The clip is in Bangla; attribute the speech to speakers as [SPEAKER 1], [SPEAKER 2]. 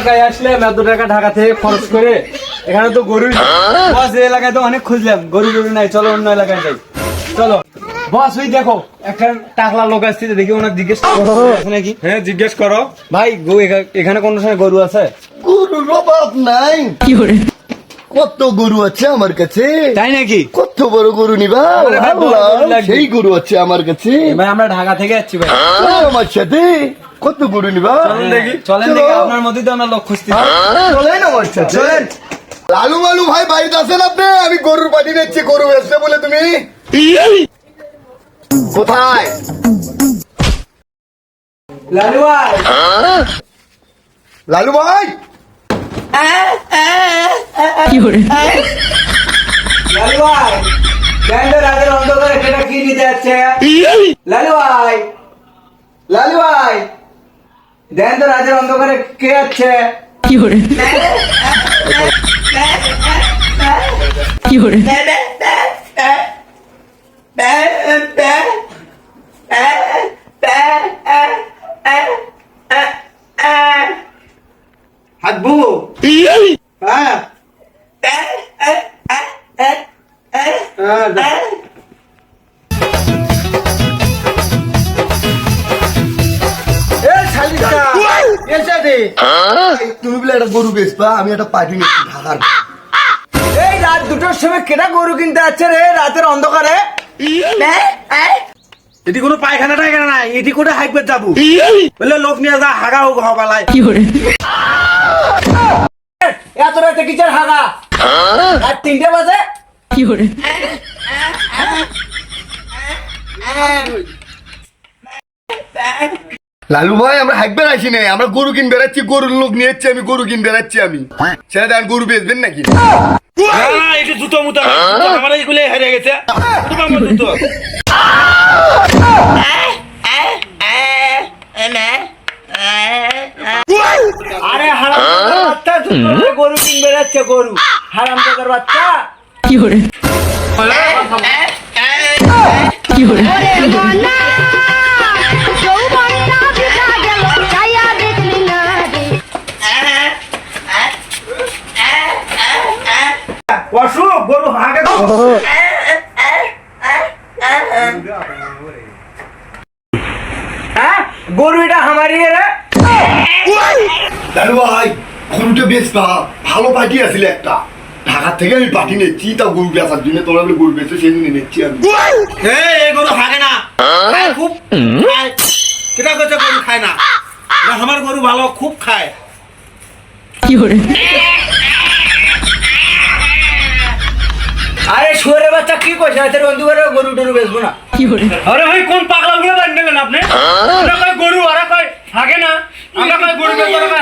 [SPEAKER 1] এলাকায় আসলাম এত টাকা ঢাকা থেকে খরচ করে, এখানে তো গরু বস, এই এলাকায় তো অনেক খুঁজলাম, গরু গরু নাই, চলো অন্য এলাকায় যাই। চলো বস, ওই দেখো একটা টাকলা লোক আসছে, দেখি ওনার জিজ্ঞেস করো নাকি। হ্যাঁ জিজ্ঞেস করো ভাই, এখানে কোন সময় গরু আছে?
[SPEAKER 2] গরুর অভাব নাই,
[SPEAKER 3] কি করে
[SPEAKER 2] কত গরু আছে আমার কাছে।
[SPEAKER 1] তাই নাকি?
[SPEAKER 2] কত বড় গরু নিবা?
[SPEAKER 1] আমারে ভাই বড় গরু লাগবে।
[SPEAKER 2] সেই গরু আছে আমার কাছে।
[SPEAKER 1] ভাই আমরা ঢাকা থেকে যাচ্ছি ভাই।
[SPEAKER 2] চলো আমার সাথে, কত গরু নিবা?
[SPEAKER 1] চলেন দেখি, চলেন
[SPEAKER 2] চলো।
[SPEAKER 1] দেখি, আপনার মধ্যেই তো আমরা লোক খুঁজছি।
[SPEAKER 2] চলেন আমার সাথে।
[SPEAKER 1] চলেন।
[SPEAKER 2] লালু মালু ভাই বাড়িতে আছেন আপনি? আমি গরুর পাটি নিচ্ছি, গরু বেচতে বলে তুমি কোথায়?
[SPEAKER 1] লালু ভাই,
[SPEAKER 2] লালু ভাই,
[SPEAKER 3] কি করে
[SPEAKER 1] লালু ভাই, দেন তো রাতের অন্ধকারে সেটা কি নিতে যাচ্ছে? লালু ভাই, লালু ভাই, দেন তো রাতের অন্ধকারে কে যাচ্ছে?
[SPEAKER 3] কি করে কি করে
[SPEAKER 1] হাকবু, হ্যাঁ
[SPEAKER 2] তুমি বলে একটা গরু বেচবা, আমি একটা পাটি নিচ্ছি ঢাকার।
[SPEAKER 1] এই রাত 2টার সময় কেটা গরু কিনতে যাচ্ছে রে রাতের অন্ধকারে? এটি কোনো পায়খানা টায়খানা নাই, এটি কোটা হাইকবে যাবো বলে লোক নিয়ে যা হাগা হোক হবালায়।
[SPEAKER 3] কি করে
[SPEAKER 1] এত রাতে কিচের হাগা? রাত 3টে বাজে।
[SPEAKER 3] কি করে
[SPEAKER 2] লালু ভাই, আমরা হাঁকবে আসি নাই, আমরা গরু কিন বেড়াচ্ছি, গরুর লোক নিয়ে যাচ্ছি, আমি গরু কিন বেড়াচ্ছি। আমি সেটা আর গরু বেচবেন নাকি?
[SPEAKER 4] এটা জুতো মুতো আমার এইগুলো হেরে গেছে তোমার মতো জুতো।
[SPEAKER 1] আরে হারাম বাচ্চা, গরু কিনবে যাচ্ছে, গরু হারাম জাদার বাচ্চা।
[SPEAKER 3] কি করে কি করে
[SPEAKER 1] অসুখ গরু হাগে। হ্যাঁ গরু এটা আমারই রে।
[SPEAKER 2] লালু ভাই, গরুটা বেচবা, ভালো পাটি আসলে একটা, ঢাকা থেকে আমি পাটি নিচ্ছি, তা গরু বেচার জন্য। তোমরা বলে গরু বেচে সেদিন নিচ্ছি আমি।
[SPEAKER 4] এই গরু হাগে না, খায় খুব খায়। কেটা করছে গরু খায় না? এটা আমার গরু ভালো, খুব খায়।
[SPEAKER 3] কি করে
[SPEAKER 1] আরে শুয়ারে বাচ্চা কি কইছে? তোর বন্ধু করে গরু টরু বেচবো না।
[SPEAKER 3] কি করে
[SPEAKER 4] আরে ভাই কোন পাগলা গুলো বানিয়ে দিলেন আপনি? আমরা কই গরু, আর কই হাগে না, আমরা কই গরু বেচবো না।